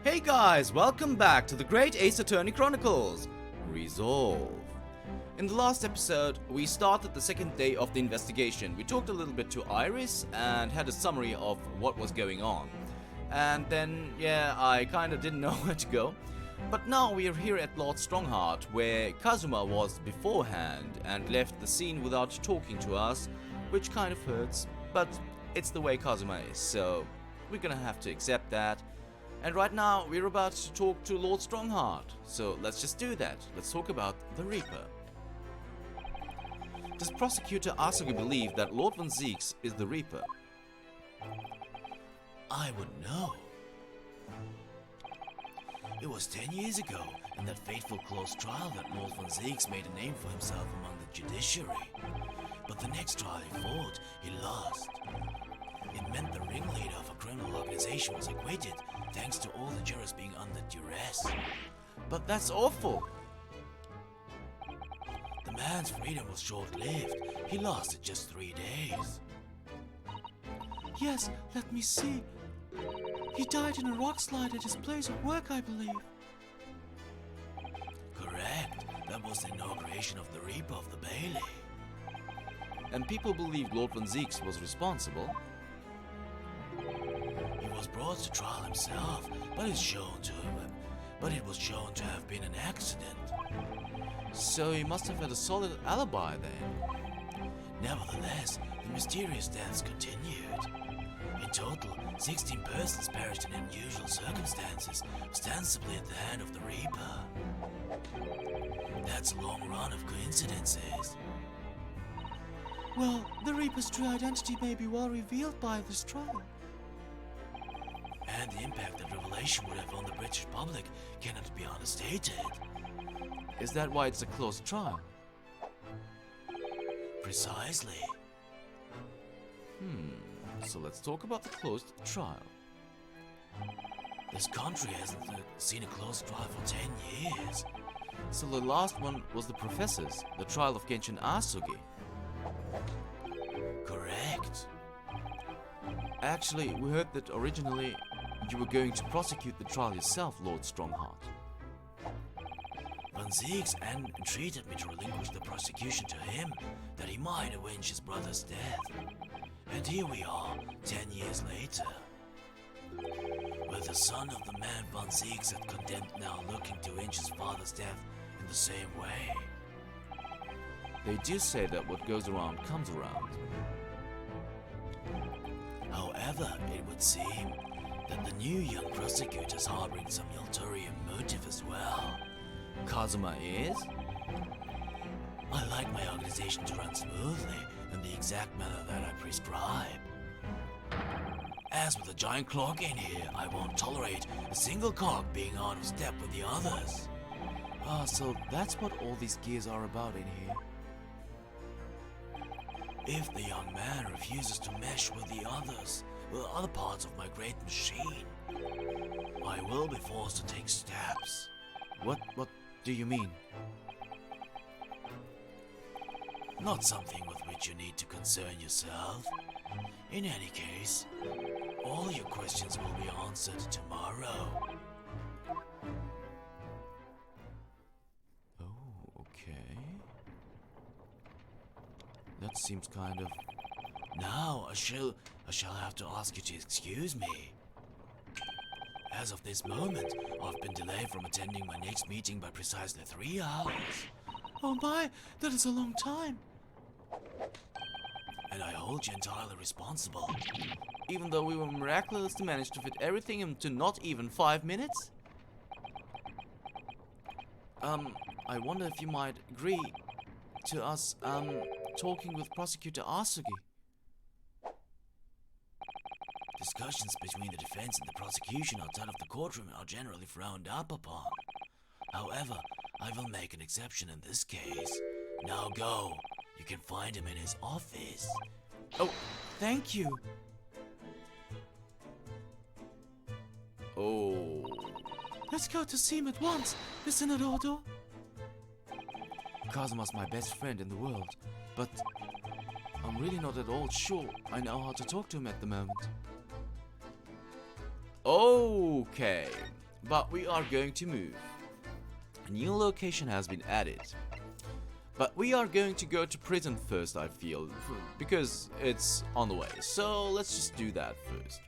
Hey guys, welcome back to the Great Ace Attorney Chronicles. Resolve. In the last episode, we started the second day of the investigation. We talked a little bit to Iris and had a summary of what was going on. And then, I kinda didn't know where to go. But now we are here at Lord Strongheart, where Kazuma was beforehand and left the scene without talking to us, which kind of hurts, but it's the way Kazuma is, so we're gonna have to accept that. And right now, we're about to talk to Lord Strongheart, so let's just do that. Let's talk about the Reaper. Does Prosecutor Asugi believe that Lord von Zieks is the Reaper? I wouldn't know. It was 10 years ago, in that fateful close trial, that Lord von Zieks made a name for himself among the judiciary. But the next trial he fought, he lost. It meant the ringleader of a criminal organization was acquitted, thanks to all the jurors being under duress. But that's awful. The man's freedom was short-lived. He lasted just 3 days. Yes, let me see. He died in a rock slide at his place of work, I believe. Correct. That was the inauguration of the Reaper of the Bailey. And people believe Lord von Zieks was responsible. He was brought to trial himself, but it was shown to have been an accident. So he must have had a solid alibi then. Nevertheless, the mysterious deaths continued. In total, 16 persons perished in unusual circumstances, ostensibly at the hand of the Reaper. That's a long run of coincidences. Well, the Reaper's true identity may be well revealed by this trial. And the impact that revelation would have on the British public cannot be understated. Is that why it's a closed trial? Precisely. So let's talk about the closed trial. This country hasn't seen a closed trial for 10 years. So the last one was the Professor's, the trial of Genshin Asugi. Correct. Actually, we heard that originally you were going to prosecute the trial yourself, Lord Strongheart. Von Zieks entreated me to relinquish the prosecution to him, that he might avenge his brother's death. And here we are, 10 years later. With the son of the man Von Zieks had condemned now looking to avenge his father's death in the same way. They do say that what goes around comes around. However, it would seem that the new young prosecutor is harboring some ulterior motive as well. Kazuma is? I like my organization to run smoothly in the exact manner that I prescribe. As with the giant clock in here, I won't tolerate a single cog being out of step with the others. Ah, so that's what all these gears are about in here. If the young man refuses to mesh with the others, with other parts of my great machine, I will be forced to take steps. What do you mean? Not something with which you need to concern yourself. In any case, all your questions will be answered tomorrow. Oh, okay. That seems kind of... Now, I shall have to ask you to excuse me. As of this moment, I've been delayed from attending my next meeting by precisely 3 hours. Oh my, that is a long time. And I hold you entirely responsible. Even though we were miraculously managed to fit everything into not even 5 minutes? I wonder if you might agree to us, talking with Prosecutor Asugi. Discussions between the defense and the prosecution outside of the courtroom are generally frowned up upon. However, I will make an exception in this case. Now go. You can find him in his office. Oh, thank you. Oh. Let's go to see him at once, Mr. Naruto. Kazuma's my best friend in the world, but I'm really not at all sure I know how to talk to him at the moment. Okay. but we are going to move. A new location has been added. But we are going to go to prison first, I feel, because it's on the way. So let's just do that first.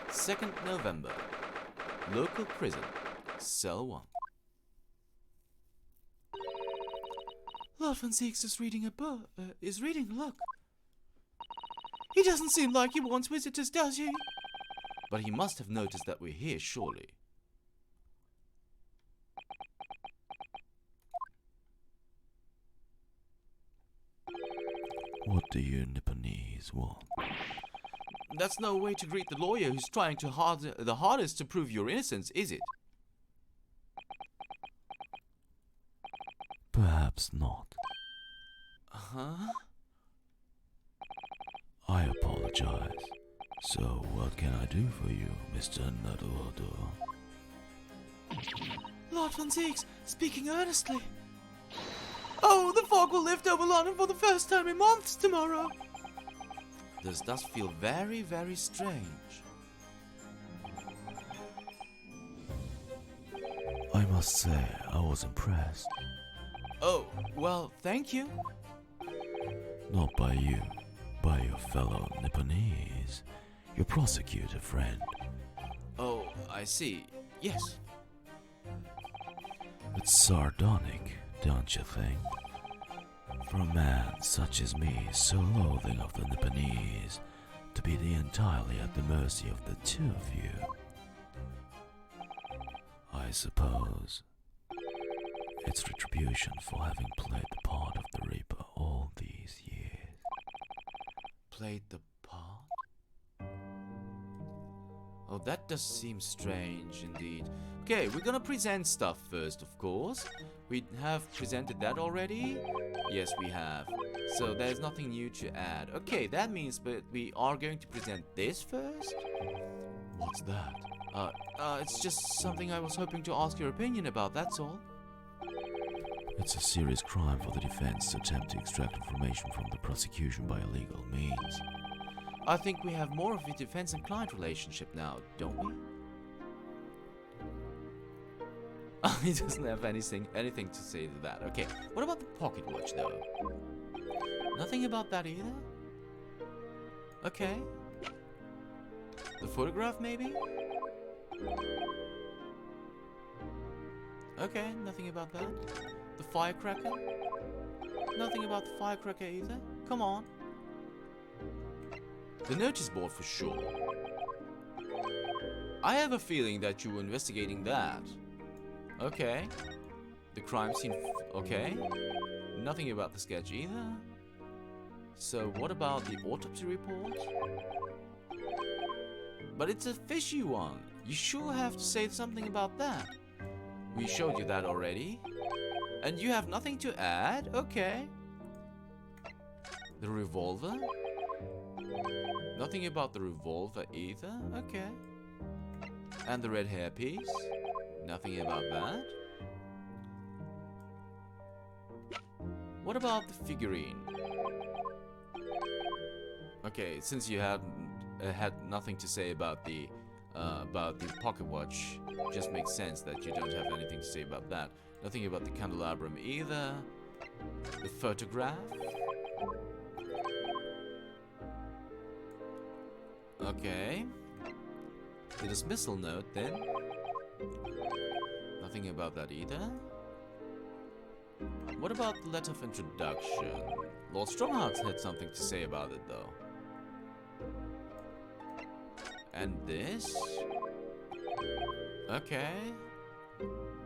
2nd November. Local prison. Cell 1. Lord von Zieks is reading a book. Look. He doesn't seem like he wants visitors, does he? But he must have noticed that we're here, surely. What do you Nipponese want? That's no way to greet the lawyer who's trying the hardest to prove your innocence, is it? Perhaps not. Huh? I apologize. So, what can I do for you, Mr. Naruhodo? Lord von Zieks, speaking earnestly. Oh, the fog will lift over London for the first time in months tomorrow. This does feel very, very strange. I must say, I was impressed. Oh, well, thank you. Not by you, by your fellow Nipponese, your prosecutor friend. Oh, I see. Yes. It's sardonic, don't you think? For a man such as me, so loathing of the Nipponese, to be entirely at the mercy of the two of you. I suppose it's retribution for having played the part of the Reaper all these years. Played the part? Oh, that does seem strange indeed. Okay, we're gonna present stuff first, of course. We have presented that already? Yes, we have. So there's nothing new to add. Okay, that means but we are going to present this first? What's that? It's just something I was hoping to ask your opinion about, that's all. It's a serious crime for the defense to attempt to extract information from the prosecution by illegal means. I think we have more of a defense and client relationship now, don't we? He doesn't have anything to say to that. Okay, what about the pocket watch though? Nothing about that either? Okay. The photograph maybe? Okay, nothing about that. The firecracker? Nothing about the firecracker either? Come on. The notice board for sure. I have a feeling that you were investigating that. Okay. The crime scene. Okay. Nothing about the sketch either. So what about the autopsy report? But it's a fishy one. You sure have to say something about that. We showed you that already. And you have nothing to add? Okay. The revolver? Nothing about the revolver either? Okay. And the red hairpiece? Nothing about that. What about the figurine? Okay, since you had nothing to say about the pocket watch, just makes sense that you don't have anything to say about that. Nothing about the candelabrum either. The photograph. Okay. The dismissal note then. Nothing about that either. What about the letter of introduction? Lord Stronghearts had something to say about it though. And this? Okay.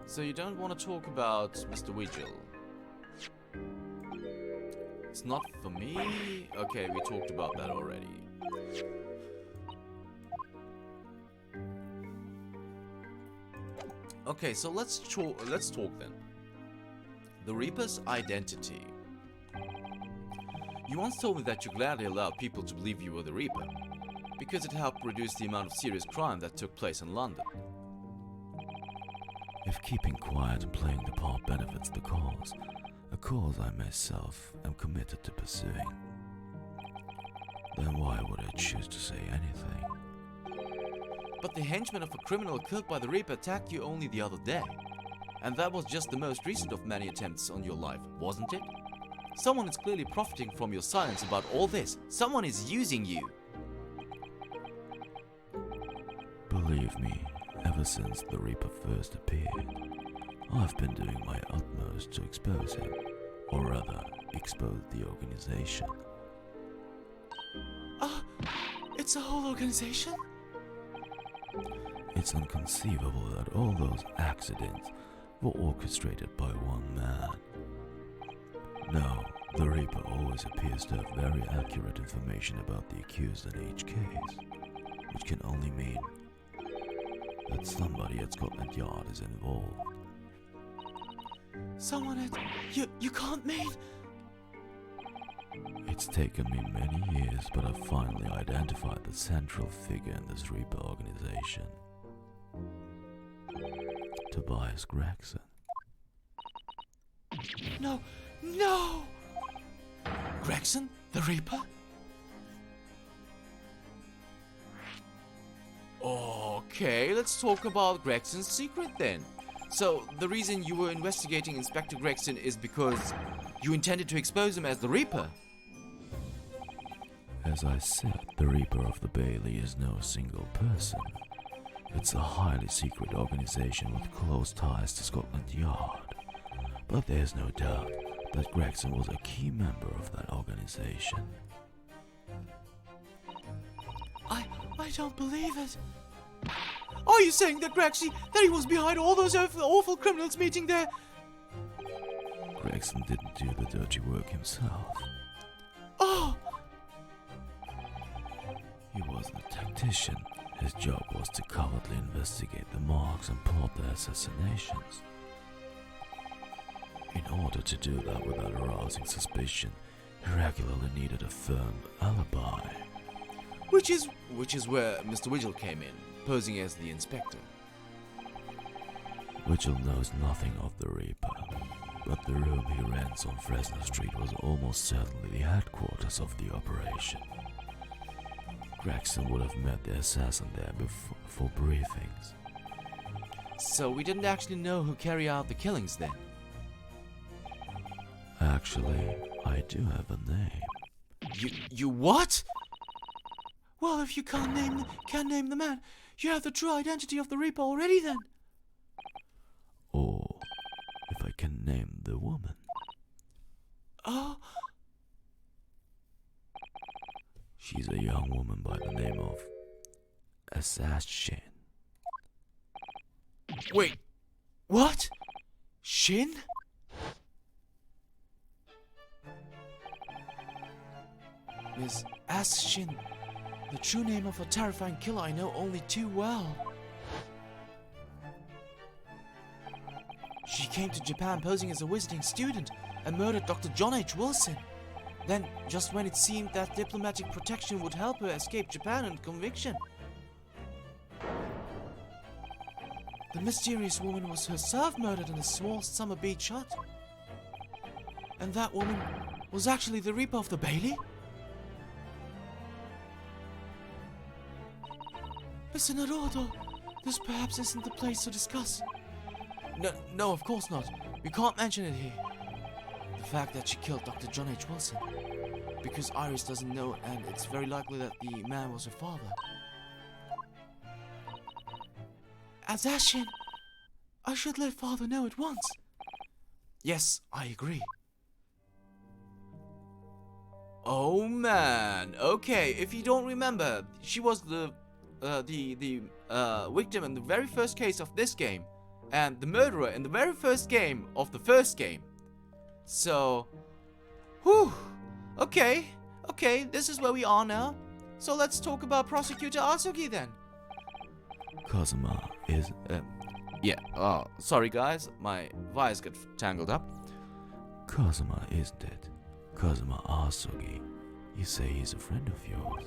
So you don't want to talk about Mr. Vigil. It's not for me. Okay, we talked about that already. Okay, so let's talk then. The Reaper's identity. You once told me that you gladly allowed people to believe you were the Reaper, because it helped reduce the amount of serious crime that took place in London. If keeping quiet and playing the part benefits the cause, a cause I myself am committed to pursuing, then why would I choose to say anything? But the henchman of a criminal killed by the Reaper attacked you only the other day. And that was just the most recent of many attempts on your life, wasn't it? Someone is clearly profiting from your silence about all this. Someone is using you. Believe me, ever since the Reaper first appeared, I've been doing my utmost to expose him, or rather, expose the organization. It's a whole organization? It's inconceivable that all those accidents were orchestrated by one man. No, the Reaper always appears to have very accurate information about the accused in each case, which can only mean that somebody at Scotland Yard is involved. Someone at... You can't mean... It's taken me many years, but I've finally identified the central figure in this Reaper organization. Tobias Gregson. No! Gregson? The Reaper? Okay, let's talk about Gregson's secret then. So, the reason you were investigating Inspector Gregson is because you intended to expose him as the Reaper? As I said, the Reaper of the Bailey is no single person. It's a highly secret organization with close ties to Scotland Yard. But there's no doubt that Gregson was a key member of that organization. I don't believe it. Are you saying that that he was behind all those awful criminals meeting there? Gregson didn't do the dirty work himself. Oh! He wasn't a tactician. His job was to covertly investigate the marks and plot their assassinations. In order to do that without arousing suspicion, he regularly needed a firm alibi. Which is where Mr. Vigil came in, posing as the inspector. Vigil knows nothing of the Reaper, but the room he rents on Fresno Street was almost certainly the headquarters of the operation. Gregson would have met the assassin there before for briefings. So we didn't actually know who carried out the killings then? Actually, I do have a name. You what? Well, if you can't name the man, you have the true identity of the Reaper already then. Or if I can name the woman. Oh, She's a young woman by the name of Assassin. Wait, what? Shin? Miss Shin, the true name of a terrifying killer I know only too well. She came to Japan posing as a visiting student and murdered Dr. John H. Wilson. Then, just when it seemed that diplomatic protection would help her escape Japan and conviction, the mysterious woman was herself murdered in a small summer beach hut. And that woman was actually the Reaper of the Bailey? Mr. Naruto, this perhaps isn't the place to discuss. No, of course not. We can't mention it here. The fact that she killed Dr. John H. Wilson. Because Iris doesn't know, and it's very likely that the man was her father. Assassin, I should let father know at once. Yes, I agree. Oh man, okay, if you don't remember, she was the victim in the very first case of this game, and the murderer in the very first game of the first game. So, okay, this is where we are now. So let's talk about Prosecutor Asugi then. Kazuma is... sorry guys, my wires got tangled up. Kazuma, isn't it? Kazuma Asugi. You say he's a friend of yours.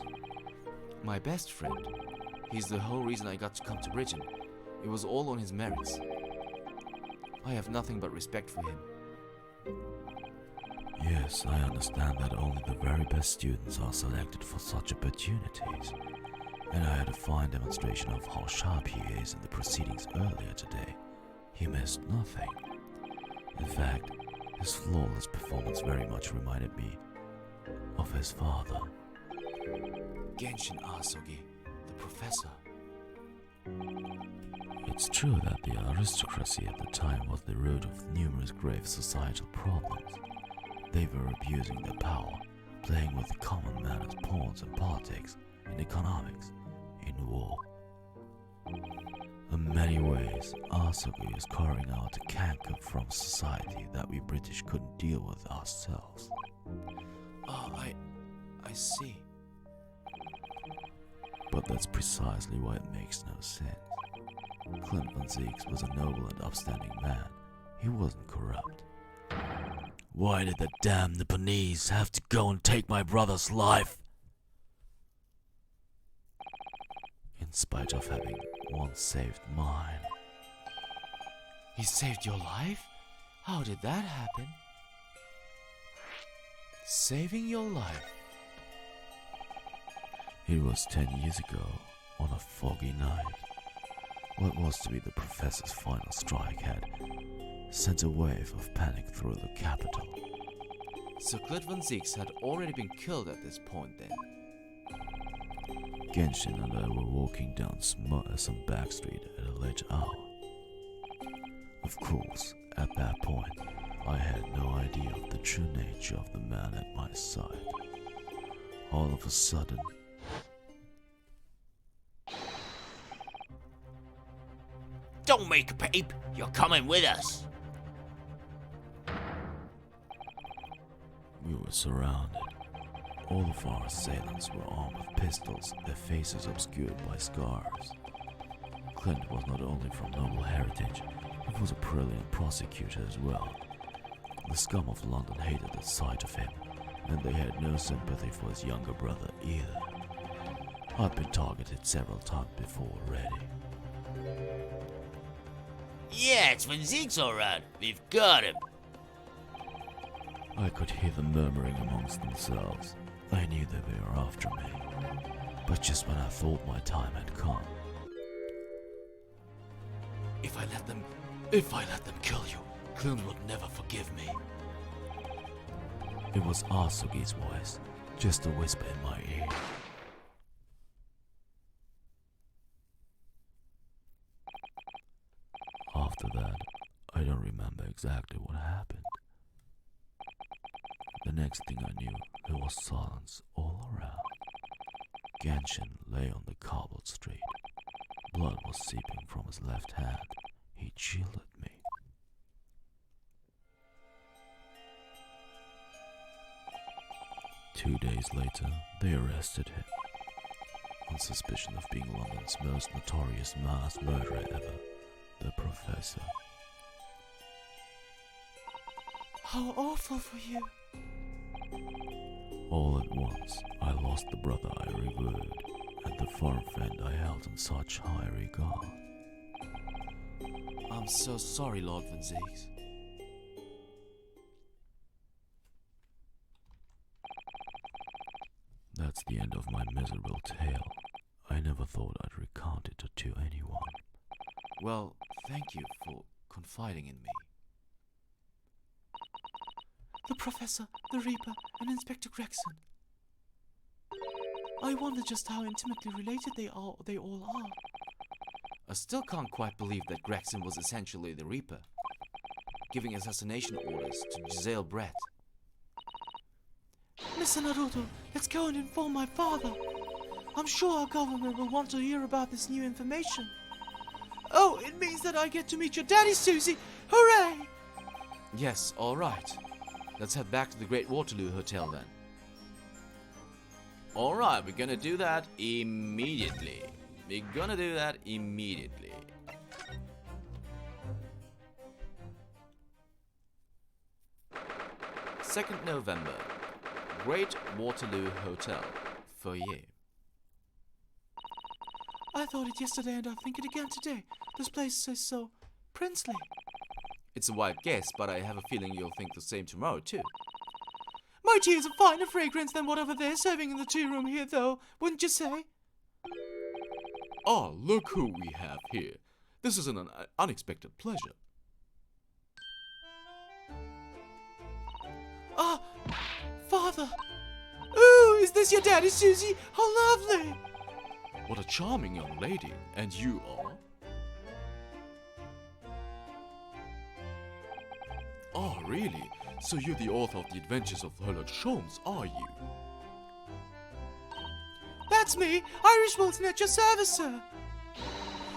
My best friend. He's the whole reason I got to come to Britain. It was all on his merits. I have nothing but respect for him. Yes, I understand that only the very best students are selected for such opportunities. and I had a fine demonstration of how sharp he is in the proceedings earlier today. He missed nothing. In fact, his flawless performance very much reminded me of his father. Genshin Asogi, the professor. It's true that the aristocracy at the time was the root of numerous grave societal problems. They were abusing their power, playing with the common man as pawns in politics, in economics, in war. In many ways, Asogi is carrying out a canker from society that we British couldn't deal with ourselves. Oh, I see. But that's precisely why it makes no sense. Clint von Zieks was a noble and upstanding man. He wasn't corrupt. Why did the damn Nipponese have to go and take my brother's life? In spite of having once saved mine. He saved your life? How did that happen? Saving your life? It was 10 years ago, on a foggy night. What was to be the professor's final strike had sent a wave of panic through the capital. So Clint von Zieks had already been killed at this point then? Genshin and I were walking down some back street at a late hour. Of course, at that point, I had no idea of the true nature of the man at my side. All of a sudden, Don't make a peep. You're coming with us. we were surrounded. All of our assailants were armed with pistols, their faces obscured by scars. Clint was not only from noble heritage, he was a brilliant prosecutor as well. The scum of London hated the sight of him, and they had no sympathy for his younger brother either. I'd been targeted several times before already. Yeah, it's Van Zieks alright. We've got him. I could hear them murmuring amongst themselves. I knew they were after me, but just when I thought my time had come. If I let them kill you, Clint would never forgive me. It was Asugi's voice, just a whisper in my ear. After that, I don't remember exactly what happened. The next thing I knew, there was silence all around. Genshin lay on the cobbled street. Blood was seeping from his left hand. He shielded me. Two days later, they arrested him. On suspicion of being London's most notorious mass murderer ever, the Professor. How awful for you. All at once, I lost the brother I revered, and the foreign friend I held in such high regard. I'm so sorry, Lord Van Zieks. That's the end of my miserable tale. I never thought I'd recount it to anyone. Well, thank you for confiding in me. The Professor, the Reaper, and Inspector Gregson. I wonder just how intimately related they all are. I still can't quite believe that Gregson was essentially the Reaper, giving assassination orders to Giselle Brett. Mr. Naruto, let's go and inform my father. I'm sure our government will want to hear about this new information. Oh, it means that I get to meet your daddy, Susie! Hooray! Yes, all right. Let's head back to the Great Waterloo Hotel then. All right, we're gonna do that immediately. 2nd November, Great Waterloo Hotel, foyer. I thought it yesterday and I think it again today. This place is so princely. It's a wild guess, but I have a feeling you'll think the same tomorrow too. My tea is a finer fragrance than whatever they're serving in the tea room here, though, wouldn't you say? Ah, look who we have here. This is an unexpected pleasure. Ah, Father! Ooh, is this your daddy, Susie? How lovely! What a charming young lady. And you are? Oh, really? So you're the author of The Adventures of Sherlock Holmes, are you? That's me, Irish Wilson at your service, sir.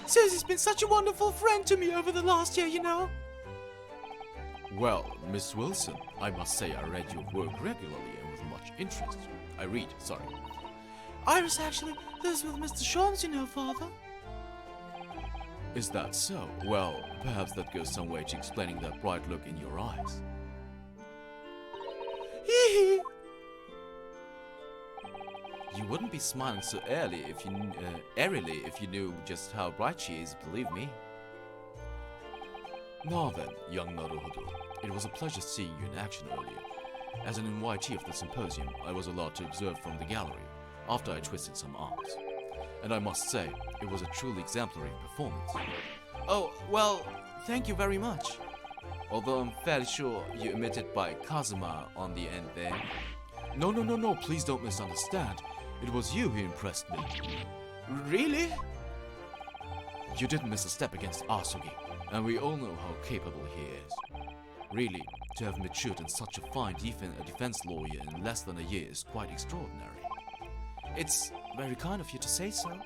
Susie's been such a wonderful friend to me over the last year, you know. Well, Miss Wilson, I must say I read your work regularly and with much interest. Sorry. Iris actually lives with Mr. Sholmes, you know, Father. Is that so? Well, perhaps that goes some way to explaining that bright look in your eyes. Hee hee. You wouldn't be smiling so airily if you knew just how bright she is, believe me. Now then, young Naruhodo, it was a pleasure seeing you in action earlier. As an invitee of the symposium, I was allowed to observe from the gallery, after I twisted some arms. And I must say, it was a truly exemplary performance. Oh, well, thank you very much. Although I'm fairly sure you omitted by Kazuma on the end there. No, please don't misunderstand. It was you who impressed me. Really? You didn't miss a step against Asugi, and we all know how capable he is. Really, to have matured in such a fine defense lawyer in less than a year is quite extraordinary. It's very kind of you to say so,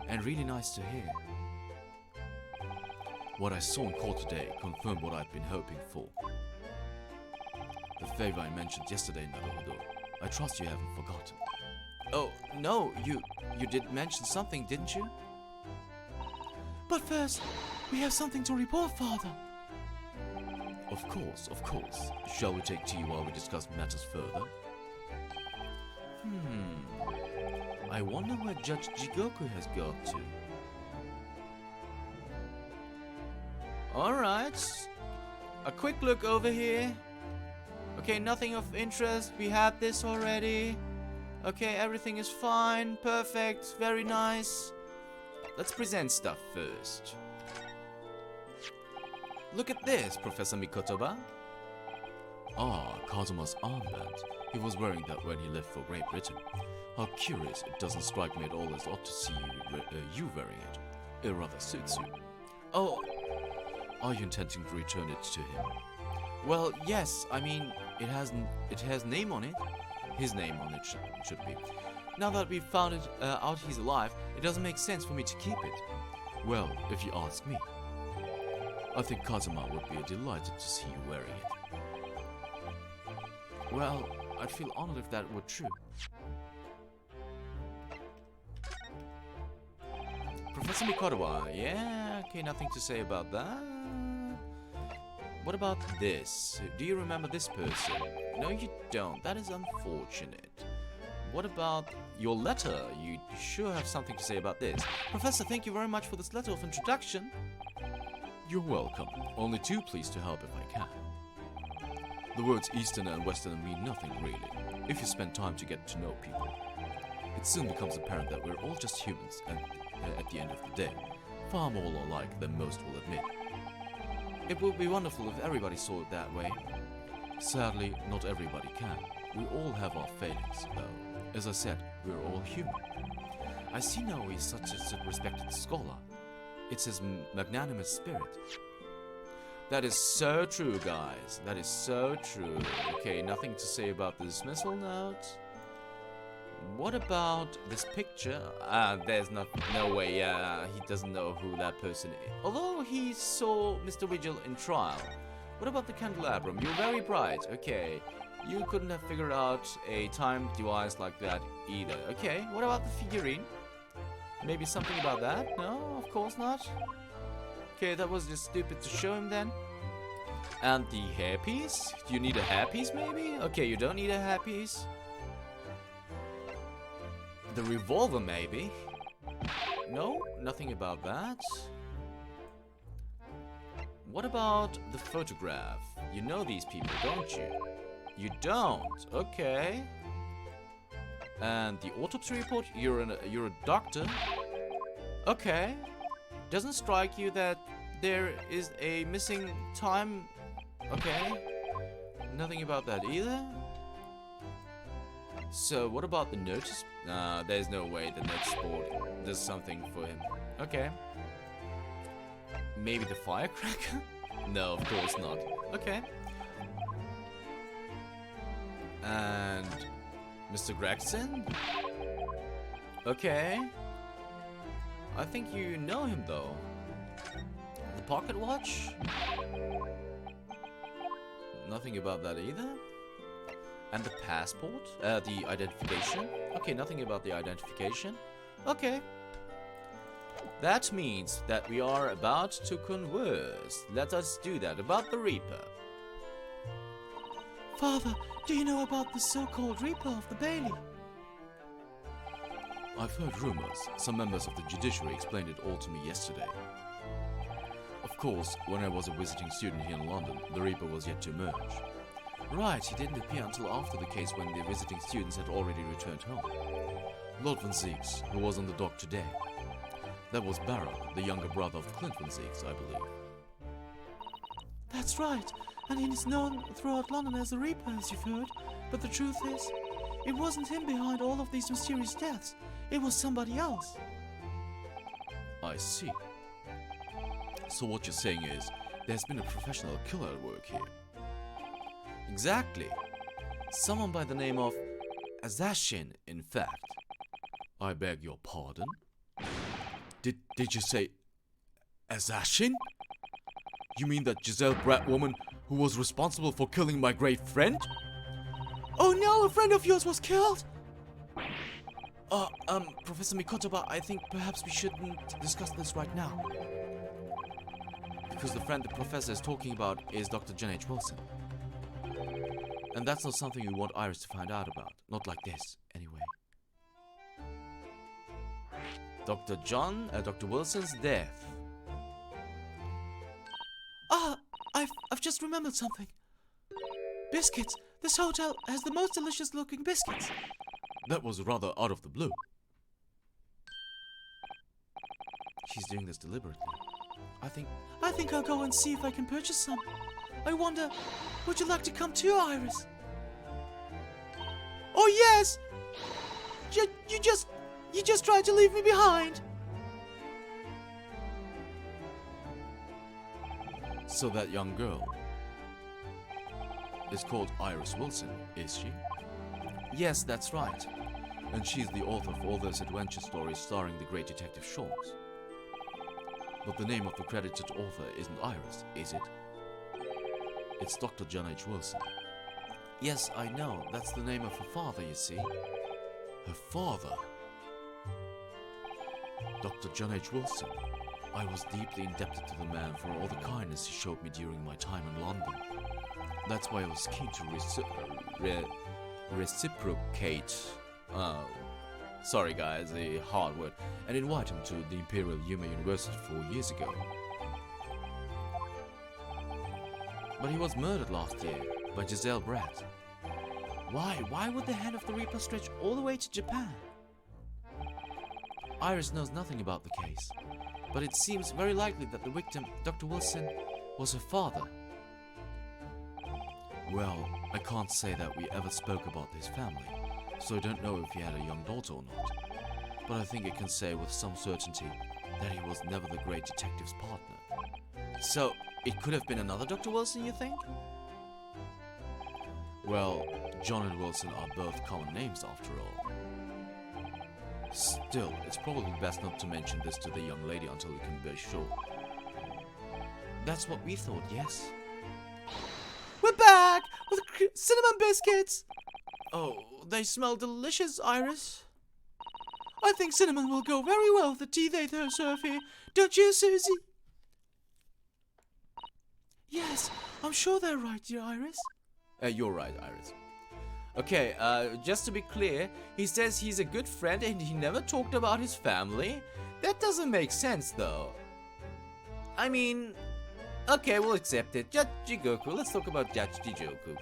and really nice to hear. What I saw in court today confirmed what I'd been hoping for. The favor I mentioned yesterday, Naruhodo, I trust you haven't forgotten. Oh, no, you did mention something, didn't you? But first, we have something to report, Father. Of course. Shall we take tea while we discuss matters further? I wonder where Judge Jigoku has got to. Alright. A quick look over here. Okay, nothing of interest. We had this already. Okay, everything is fine. Perfect. Very nice. Let's present stuff first. Look at this, Professor Mikotoba. Ah, Kazuma's armband. He was wearing that when he left for Great Britain. How curious, it doesn't strike me at all as odd to see you wearing it. It rather suits you. Oh, are you intending to return it to him? Well, yes, I mean, it has name on it. His name on it should be. Now that we've found it out he's alive, it doesn't make sense for me to keep it. Well, if you ask me, I think Kazuma would be delighted to see you wearing it. Well, I'd feel honored if that were true. Professor Mikotoba, yeah, okay, nothing to say about that. What about this? Do you remember this person? No, you don't. That is unfortunate. What about your letter? You sure have something to say about this. Professor, thank you very much for this letter of introduction. You're welcome. Only too pleased to help if I can. The words Easterner and Westerner mean nothing, really, if you spend time to get to know people. It soon becomes apparent that we're all just humans, and at the end of the day, far more alike than most will admit. It would be wonderful if everybody saw it that way. Sadly, not everybody can. We all have our failings, though. As I said, we're all human. I see now he's such a respected scholar. It's his magnanimous spirit. That is so true, guys. That is so true. Okay, nothing to say about the dismissal note. What about this picture? There's no way he doesn't know who that person is. Although he saw Mr. Vigil in trial. What about the candelabrum? You're very bright. Okay. You couldn't have figured out a timed device like that either. Okay, what about the figurine? Maybe something about that? No, of course not. Okay, that was just stupid to show him then. And the hairpiece? Do you need a hairpiece maybe? Okay, you don't need a hairpiece. The revolver maybe? No, nothing about that. What about the photograph? You know these people, don't you? You don't? Okay. And the autopsy report? You're a doctor? Okay. Doesn't strike you that there is a missing time? Okay. Nothing about that either. So what about the notice? There's no way the notice board does something for him. Okay. Maybe the firecracker? No, of course not. Okay. And Mr. Gregson? Okay. I think you know him though. The pocket watch? Nothing about that either. And the passport? The identification? Okay, nothing about the identification. Okay. That means that we are about to converse. Let us do that about the Reaper. Father, do you know about the so-called Reaper of the Bailey? I've heard rumors. Some members of the judiciary explained it all to me yesterday. Of course, when I was a visiting student here in London, the Reaper was yet to emerge. Right, he didn't appear until after the case when the visiting students had already returned home. Lord von Zieks, who was on the dock today. That was Barok, the younger brother of Clint von Zieks, I believe. That's right, and he is known throughout London as the Reaper, as you've heard. But the truth is, it wasn't him behind all of these mysterious deaths. It was somebody else. I see. So what you're saying is, there's been a professional killer at work here. Exactly. Someone by the name of Assassin, in fact. I beg your pardon? Did you say Assassin? You mean that Giselle Brat woman who was responsible for killing my great friend? Oh no, a friend of yours was killed! Professor Mikotoba, I think perhaps we shouldn't discuss this right now. Because the friend the professor is talking about is Dr. John H. Wilson. And that's not something we want Iris to find out about. Not like this, anyway. Dr. Wilson's death. I've just remembered something. Biscuits! This hotel has the most delicious looking biscuits. That was rather out of the blue. She's doing this deliberately. I think I'll go and see if I can purchase some. I wonder, would you like to come too, Iris? Oh yes! You just tried to leave me behind. So that young girl is called Iris Wilson, is she? Yes, that's right. And she's the author of all those adventure stories starring the great detective Shawks. But the name of the credited author isn't Iris, is it? It's Dr. John H. Wilson. Yes, I know. That's the name of her father, you see. Her father? Dr. John H. Wilson. I was deeply indebted to the man for all the kindness he showed me during my time in London. That's why I was keen to reciprocate. Sorry guys, a hard word. And invite him to the Imperial Yuma University 4 years ago. But he was murdered last year by Giselle Brat. Why? Why would the hand of the Reaper stretch all the way to Japan? Iris knows nothing about the case, but it seems very likely that the victim, Dr. Wilson, was her father. Well, I can't say that we ever spoke about his family, so I don't know if he had a young daughter or not. But I think I can say with some certainty that he was never the great detective's partner. So, it could have been another Dr. Wilson, you think? Well, John and Wilson are both common names after all. Still, it's probably best not to mention this to the young lady until we can be sure. That's what we thought, yes? We're back with cinnamon biscuits. Oh, they smell delicious, Iris. I think cinnamon will go very well with the tea they serve here. Don't you, Susie? Yes, I'm sure they're right, dear Iris. You're right, Iris. Okay, just to be clear, he says he's a good friend and he never talked about his family. That doesn't make sense, though. I mean, okay, we'll accept it. Judge Jigoku, let's talk about Judge Jigoku.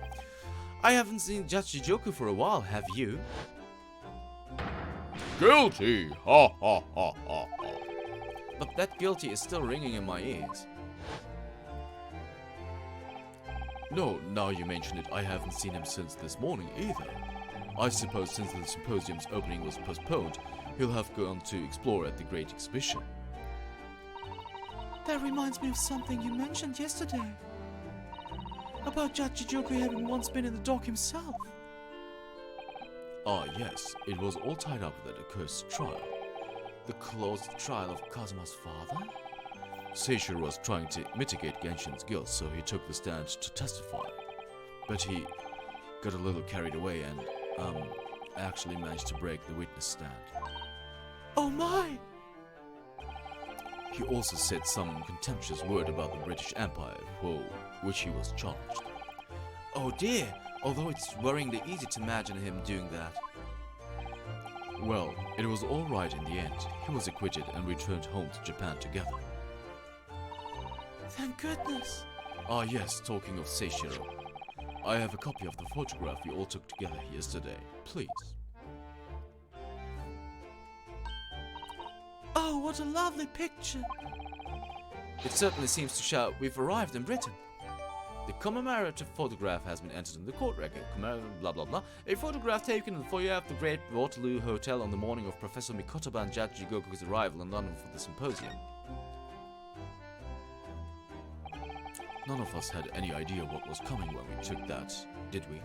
I haven't seen Judge Jigoku for a while, have you? Guilty! Ha ha ha ha ha. but that guilty is still ringing in my ears. No, now you mention it, I haven't seen him since this morning either. I suppose since the symposium's opening was postponed, he'll have gone to explore at the Great Exhibition. That reminds me of something you mentioned yesterday. About Jachijoku having once been in the dock himself. Ah yes, it was all tied up with that accursed trial. The closed trial of Kazuma's father? Seishiro was trying to mitigate Genshin's guilt, so he took the stand to testify. But he got a little carried away and, actually managed to break the witness stand. Oh my! He also said some contemptuous word about the British Empire, for which he was charged. Oh dear, although it's worryingly easy to imagine him doing that. Well, it was all right in the end. He was acquitted and returned home to Japan together. Thank goodness. Ah yes, talking of Seishiro. I have a copy of the photograph we all took together yesterday. Please. Oh, what a lovely picture. It certainly seems to show we've arrived in Britain. The commemorative photograph has been entered in the court record. Blah blah blah. A photograph taken in the foyer of the Great Waterloo Hotel on the morning of Professor Mikotoba and Jachijoku's arrival in London for the symposium. None of us had any idea what was coming when we took that, did we?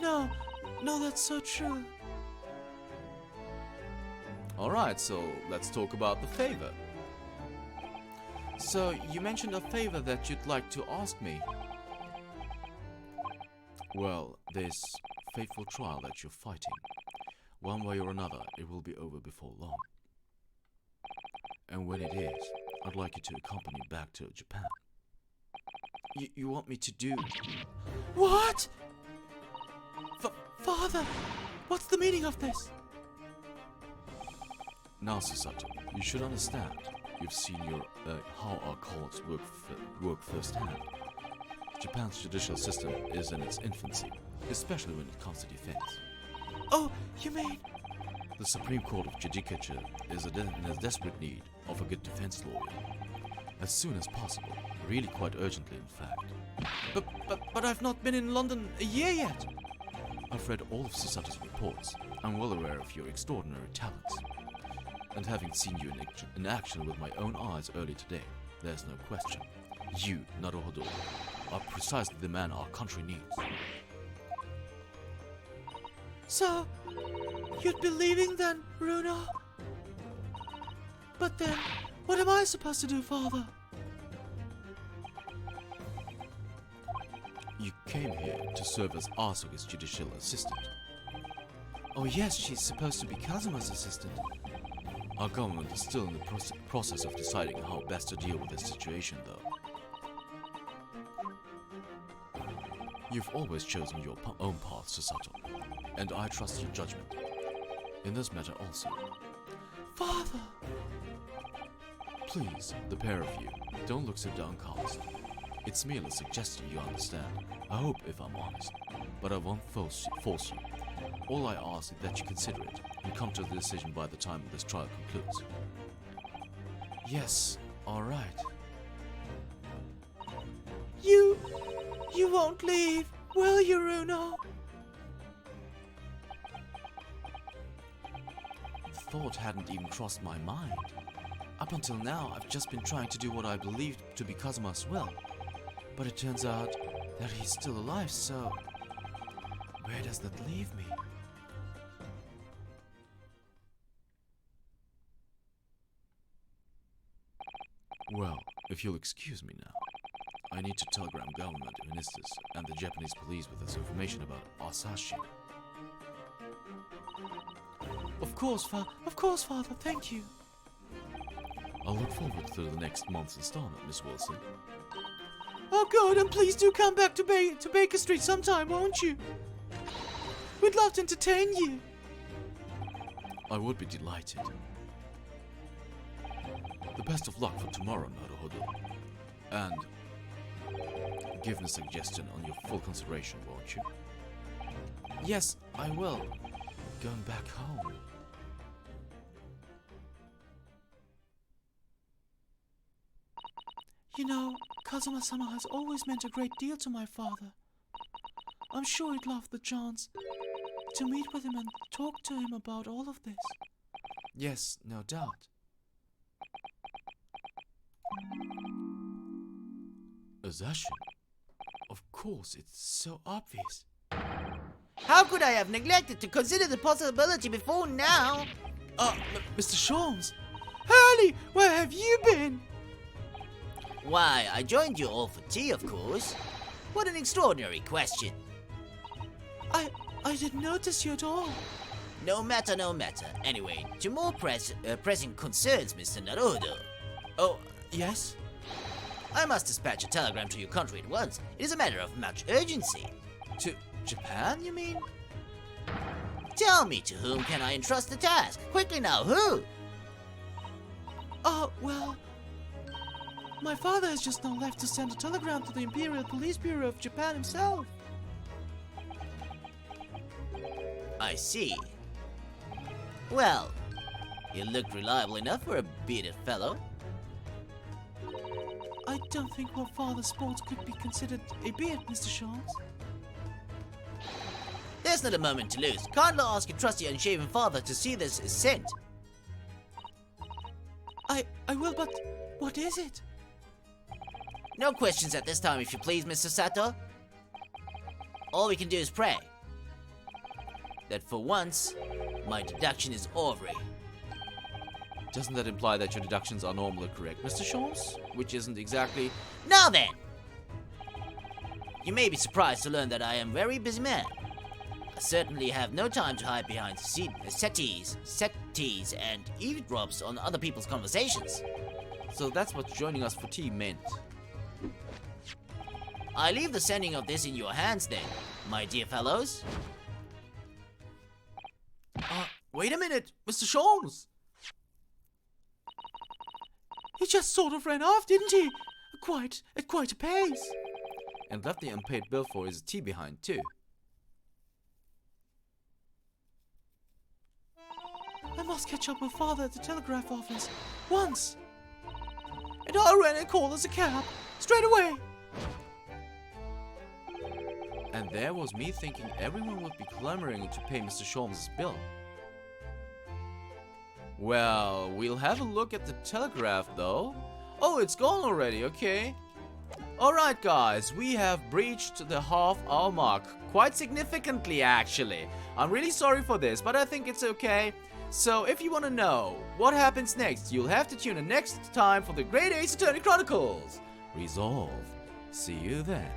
No, that's so true. Alright, so let's talk about the favor. So, you mentioned a favor that you'd like to ask me. Well, this fateful trial that you're fighting, one way or another, it will be over before long. And when it is, I'd like you to accompany me back to Japan. You want me to do... What? Father, what's the meaning of this? Now, Susato, you should understand. You've seen how our courts work firsthand. Japan's judicial system is in its infancy, especially when it comes to defense. Oh, you mean... The Supreme Court of Judicature is in a desperate need of a good defense lawyer. As soon as possible, really quite urgently in fact. But I've not been in London a year yet. I've read all of Susato's reports. I'm well aware of your extraordinary talents. And having seen you in action with my own eyes early today, there's no question. You, Naruhodo, are precisely the man our country needs. So, you'd be leaving then, Runo? But then, what am I supposed to do, Father? You came here to serve as Asuka's judicial assistant. Oh yes, she's supposed to be Kazuma's assistant. Our government is still in the process of deciding how best to deal with this situation, though. You've always chosen your own path, Susato, and I trust your judgment. In this matter also. Father! Please, the pair of you, don't look so downcast. It's merely a suggestion, you understand. I hope, if I'm honest, but I won't force you. All I ask is that you consider it and come to a decision by the time this trial concludes. Yes, alright. You won't leave, will you, Runo? The thought hadn't even crossed my mind. Up until now, I've just been trying to do what I believed to be Kazuma's will. But it turns out that he's still alive, so... where does that leave me? Well, if you'll excuse me now, I need to telegram government ministers and the Japanese police with this information about Asashi. Of course, Father, thank you. I'll look forward to the next month's installment, Miss Wilson. Oh good, and please do come back to Baker Street sometime, won't you? We'd love to entertain you. I would be delighted. The best of luck for tomorrow, Naruhodo. And give me a suggestion on your full consideration, won't you? Yes, I will. Going back home. You know, Kazuma-sama has always meant a great deal to my father. I'm sure he'd love the chance to meet with him and talk to him about all of this. Yes, no doubt. Possession? Of course, it's so obvious. How could I have neglected to consider the possibility before now? Mr. Sholmes! Hurley, where have you been? Why, I joined you all for tea, of course. What an extraordinary question. I didn't notice you at all. No matter, no matter. Anyway, to more pressing concerns, Mr. Naruto. Oh, yes? I must dispatch a telegram to your country at once. It is a matter of much urgency. To Japan, you mean? Tell me, to whom can I entrust the task? Quickly now, who? Well... My father has just now left to send a telegram to the Imperial Police Bureau of Japan himself. I see. Well, he looked reliable enough for a bearded fellow. I don't think what father sports could be considered a beard, Mr. Sholmes. There's not a moment to lose. Kindly ask your trusty unshaven father to see this is sent. I will, but what is it? No questions at this time, if you please, Mr. Sato. All we can do is pray that for once, my deduction is ovary. Doesn't that imply that your deductions are normally correct, Mr. Sholmes? Which isn't exactly... Now then! You may be surprised to learn that I am a very busy man. I certainly have no time to hide behind settees, and eavesdrops on other people's conversations. So that's what joining us for tea meant. I leave the sending of this in your hands then, my dear fellows. Wait a minute, Mr. Sholmes! He just sort of ran off, didn't he? At quite a pace. And left the unpaid bill for his tea behind, too. I must catch up with father at the telegraph office. Once. And I'll rent and call us a cab. Straight away. And there was me thinking everyone would be clamoring to pay Mr. Sholmes' bill. Well, we'll have a look at the telegraph, though. Oh, it's gone already, okay. Alright, guys, we have breached the half-hour mark. Quite significantly, actually. I'm really sorry for this, but I think it's okay. So, if you want to know what happens next, you'll have to tune in next time for the Great Ace Attorney Chronicles. Resolve. See you then.